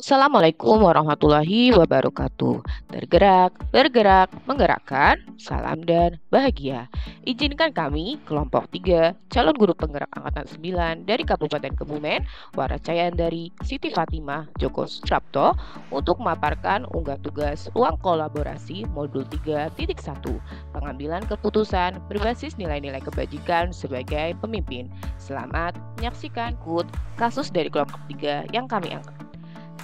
Assalamualaikum warahmatullahi wabarakatuh. Tergerak, bergerak, menggerakkan, salam dan bahagia. Izinkan kami, kelompok 3, calon guru penggerak angkatan 9 dari Kabupaten Kebumen, Waracayan dari Siti Fatimah Joko Suprapto untuk memaparkan unggah tugas ruang kolaborasi modul 3.1, pengambilan keputusan berbasis nilai-nilai kebajikan sebagai pemimpin. Selamat menyaksikan ikut kasus dari kelompok 3 yang kami angkat.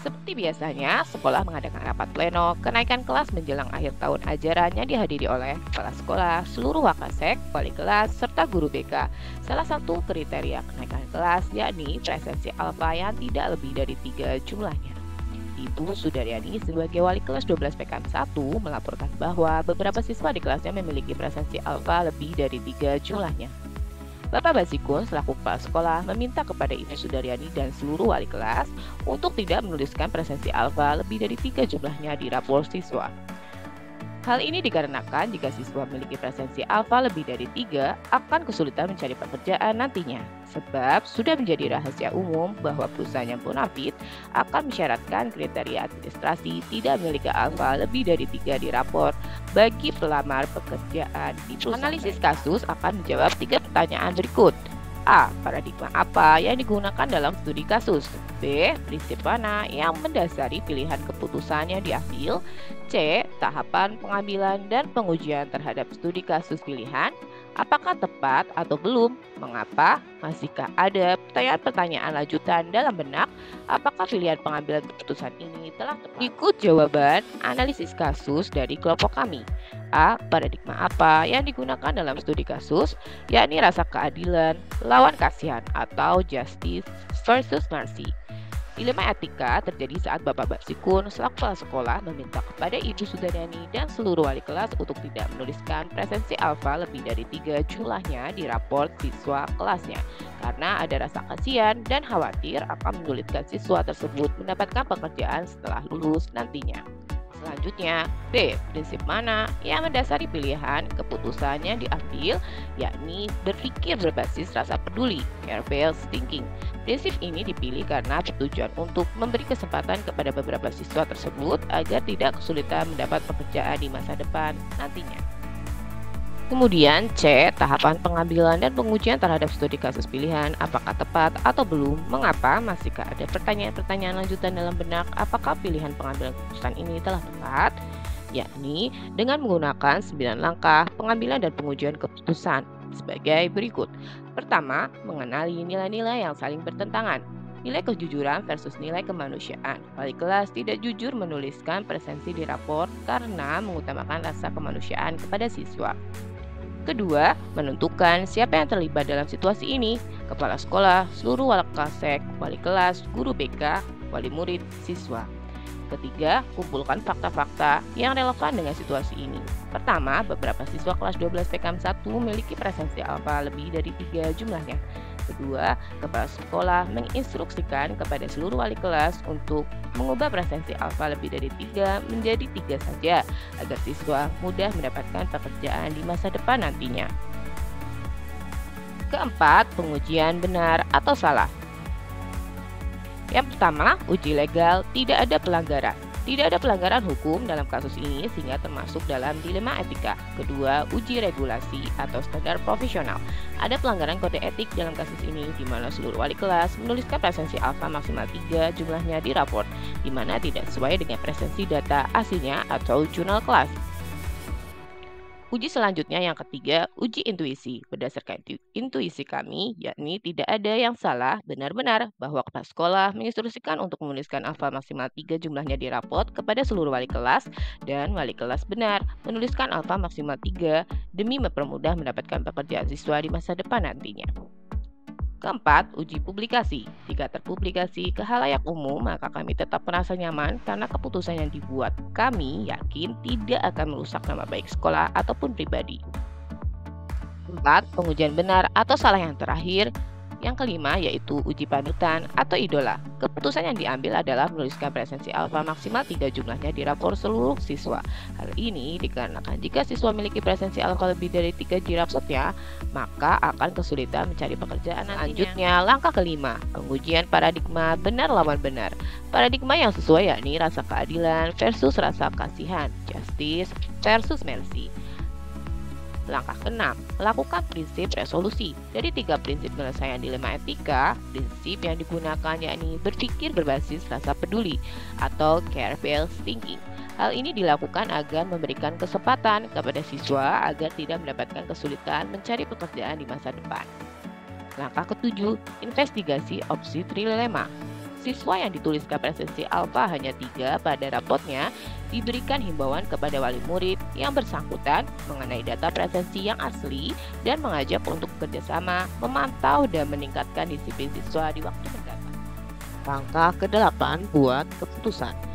Seperti biasanya, sekolah mengadakan rapat pleno kenaikan kelas menjelang akhir tahun ajaran yang dihadiri oleh kepala sekolah, seluruh wakasek, wali kelas, serta guru BK. Salah satu kriteria kenaikan kelas yakni presensi alfa yang tidak lebih dari 3 jumlahnya. Ibu Sudaryani sebagai wali kelas 12 PKM 1 melaporkan bahwa beberapa siswa di kelasnya memiliki presensi alfa lebih dari 3 jumlahnya. Bapak Basikun selaku kepala sekolah meminta kepada Ibu Sudaryani dan seluruh wali kelas untuk tidak menuliskan presensi alfa lebih dari 3 jumlahnya di rapor siswa. Hal ini dikarenakan jika siswa memiliki presensi alfa lebih dari 3 akan kesulitan mencari pekerjaan nantinya. Sebab sudah menjadi rahasia umum bahwa perusahaan yang bonafit akan mensyaratkan kriteria administrasi tidak memiliki alfa lebih dari 3 di rapor bagi pelamar pekerjaan di perusahaan. Analisis kasus akan menjawab 3 pertanyaan berikut. A. Paradigma apa yang digunakan dalam studi kasus? B. Prinsip mana yang mendasari pilihan keputusan yang diambil? C. Tahapan pengambilan dan pengujian terhadap studi kasus pilihan. Apakah tepat atau belum? Mengapa? Masihkah ada pertanyaan-pertanyaan lanjutan dalam benak? Apakah pilihan pengambilan keputusan ini telah tepat? Ikut jawaban analisis kasus dari kelompok kami. A. Paradigma apa yang digunakan dalam studi kasus, yakni rasa keadilan lawan kasihan atau justice versus mercy. Dilema etika terjadi saat Bapak Basikun selaku kepala sekolah meminta kepada Ibu Sudaryani dan seluruh wali kelas untuk tidak menuliskan presensi alfa lebih dari 3 jumlahnya di raport siswa kelasnya karena ada rasa kasihan dan khawatir akan menyulitkan siswa tersebut mendapatkan pekerjaan setelah lulus nantinya. Selanjutnya, B. Prinsip mana yang mendasari pilihan keputusan yang diambil, yakni berpikir berbasis rasa peduli, care-based thinking. Prinsip ini dipilih karena bertujuan untuk memberi kesempatan kepada beberapa siswa tersebut agar tidak kesulitan mendapat pekerjaan di masa depan nantinya. Kemudian C. Tahapan pengambilan dan pengujian terhadap studi kasus pilihan. Apakah tepat atau belum? Mengapa? Masihkah ada pertanyaan-pertanyaan lanjutan dalam benak? Apakah pilihan pengambilan keputusan ini telah tepat? Yakni dengan menggunakan 9 langkah pengambilan dan pengujian keputusan sebagai berikut. Pertama, mengenali nilai-nilai yang saling bertentangan. Nilai kejujuran versus nilai kemanusiaan. Wali kelas tidak jujur menuliskan presensi di rapor karena mengutamakan rasa kemanusiaan kepada siswa. Kedua, menentukan siapa yang terlibat dalam situasi ini, kepala sekolah, seluruh wakasek, wali kelas, guru BK, wali murid, siswa. Ketiga, kumpulkan fakta-fakta yang relevan dengan situasi ini. Pertama, beberapa siswa kelas 12 PKM 1 memiliki presensi alfa lebih dari 3 jumlahnya. Kedua, kepala sekolah menginstruksikan kepada seluruh wali kelas untuk mengubah presensi alfa lebih dari 3 menjadi 3 saja agar siswa mudah mendapatkan pekerjaan di masa depan nantinya. Keempat, pengujian benar atau salah. Yang pertama, uji legal, tidak ada pelanggaran. Tidak ada pelanggaran hukum dalam kasus ini sehingga termasuk dalam dilema etika. Kedua, uji regulasi atau standar profesional. Ada pelanggaran kode etik dalam kasus ini di mana seluruh wali kelas menuliskan presensi alfa maksimal 3 jumlahnya di raport, di mana tidak sesuai dengan presensi data aslinya atau jurnal kelas. Uji selanjutnya yang ketiga, uji intuisi. Berdasarkan intuisi kami, yakni tidak ada yang salah, benar-benar bahwa kepala sekolah menginstruksikan untuk menuliskan alfa maksimal 3 jumlahnya di raport kepada seluruh wali kelas dan wali kelas benar menuliskan alfa maksimal 3 demi mempermudah mendapatkan pekerjaan siswa di masa depan nantinya. Keempat, uji publikasi. Jika terpublikasi ke khalayak umum, maka kami tetap merasa nyaman karena keputusan yang dibuat kami yakin tidak akan merusak nama baik sekolah ataupun pribadi. Keempat, pengujian benar atau salah yang terakhir, Yang kelima yaitu uji panutan atau idola. Keputusan yang diambil adalah menuliskan presensi alfa maksimal 3 jumlahnya di rapor seluruh siswa. Hal ini dikarenakan jika siswa memiliki presensi alfa lebih dari 3 di raportnya, maka akan kesulitan mencari pekerjaan nantinya. Selanjutnya, langkah kelima, pengujian paradigma benar lawan benar. Paradigma yang sesuai yakni rasa keadilan versus rasa kasihan, justice versus mercy. Langkah keenam, lakukan prinsip resolusi. Dari 3 prinsip penyelesaian dilema etika, prinsip yang digunakan yakni berpikir berbasis rasa peduli atau care-based thinking. Hal ini dilakukan agar memberikan kesempatan kepada siswa agar tidak mendapatkan kesulitan mencari pekerjaan di masa depan. Langkah ketujuh, investigasi opsi trilema. Siswa yang dituliskan presensi alfa hanya 3 pada rapotnya diberikan himbauan kepada wali murid yang bersangkutan mengenai data presensi yang asli dan mengajak untuk bekerjasama, memantau dan meningkatkan disiplin siswa di waktu mendatang. Langkah ke-8, buat keputusan.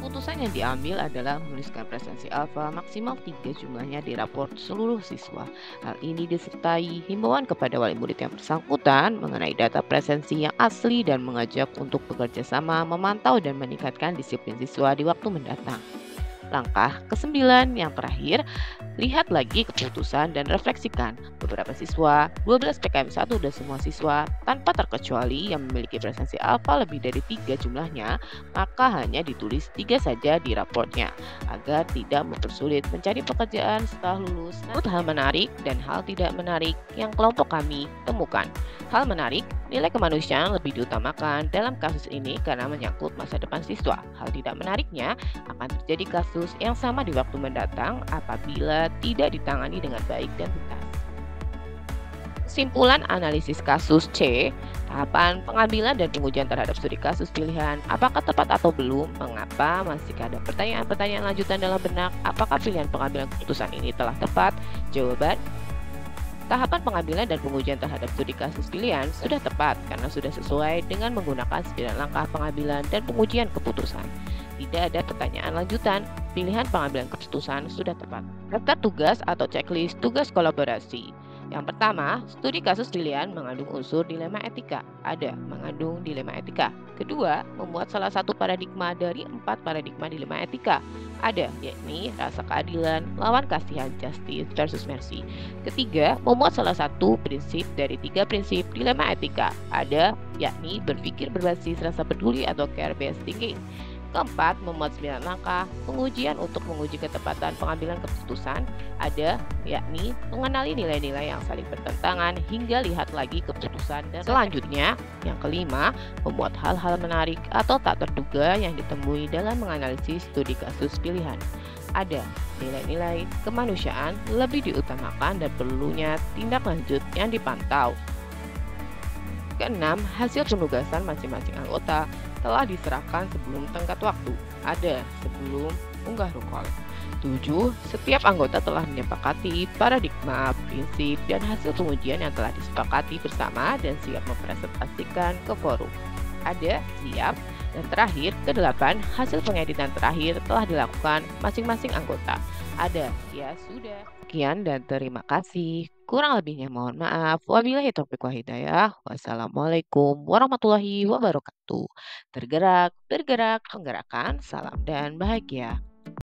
Keputusan yang diambil adalah menuliskan presensi alfa maksimal 3 jumlahnya di raport seluruh siswa. Hal ini disertai himbauan kepada wali murid yang bersangkutan mengenai data presensi yang asli dan mengajak untuk bekerja sama, memantau dan meningkatkan disiplin siswa di waktu mendatang. Langkah ke-9 yang terakhir, lihat lagi keputusan dan refleksikan. Beberapa siswa, 12 PKM 1 dan semua siswa, tanpa terkecuali yang memiliki presensi alfa lebih dari 3 jumlahnya, maka hanya ditulis 3 saja di raportnya, agar tidak mempersulit mencari pekerjaan setelah lulus. Namun hal menarik dan hal tidak menarik yang kelompok kami temukan. Hal menarik, nilai kemanusiaan lebih diutamakan dalam kasus ini karena menyangkut masa depan siswa. Hal tidak menariknya, akan terjadi kasus yang sama di waktu mendatang apabila tidak ditangani dengan baik dan tuntas. Kesimpulan analisis kasus C, tahapan pengambilan dan pengujian terhadap studi kasus pilihan, apakah tepat atau belum, mengapa, masih ada pertanyaan-pertanyaan lanjutan dalam benak, apakah pilihan pengambilan keputusan ini telah tepat, jawaban, tahapan pengambilan dan pengujian terhadap studi kasus pilihan sudah tepat karena sudah sesuai dengan menggunakan 9 langkah pengambilan dan pengujian keputusan. Tidak ada pertanyaan lanjutan, pilihan pengambilan keputusan sudah tepat. Daftar tugas atau checklist tugas kolaborasi. Yang pertama, studi kasus pilihan mengandung unsur dilema etika. Ada mengandung dilema etika. Kedua, membuat salah satu paradigma dari 4 paradigma dilema etika. Ada, yakni rasa keadilan, lawan kasihan, justice versus mercy. Ketiga, memuat salah satu prinsip dari 3 prinsip dilema etika. Ada, yakni berpikir berbasis rasa peduli atau care-based thinking. Keempat, memuat 9 langkah pengujian untuk menguji ketepatan pengambilan keputusan. Ada, yakni mengenali nilai-nilai yang saling bertentangan hingga lihat lagi keputusan. Dan selanjutnya, yang kelima, membuat hal-hal menarik atau tak terduga yang ditemui dalam menganalisis studi kasus pilihan. Ada, nilai-nilai kemanusiaan lebih diutamakan dan perlunya tindak lanjut yang dipantau. Keenam, hasil penugasan masing-masing anggota telah diserahkan sebelum tenggat waktu. Ada sebelum unggah rukol. 7. Setiap anggota telah menyepakati paradigma, prinsip, dan hasil pengujian yang telah disepakati bersama dan siap mempresentasikan ke forum. Ada siap. Dan terakhir, ke-8, hasil pengeditan terakhir telah dilakukan masing-masing anggota. Ada, ya sudah. Sekian dan terima kasih. Kurang lebihnya mohon maaf. Wabillahi taufiq wal hidayah. Wassalamualaikum warahmatullahi wabarakatuh. Tergerak, bergerak, menggerakkan, salam dan bahagia.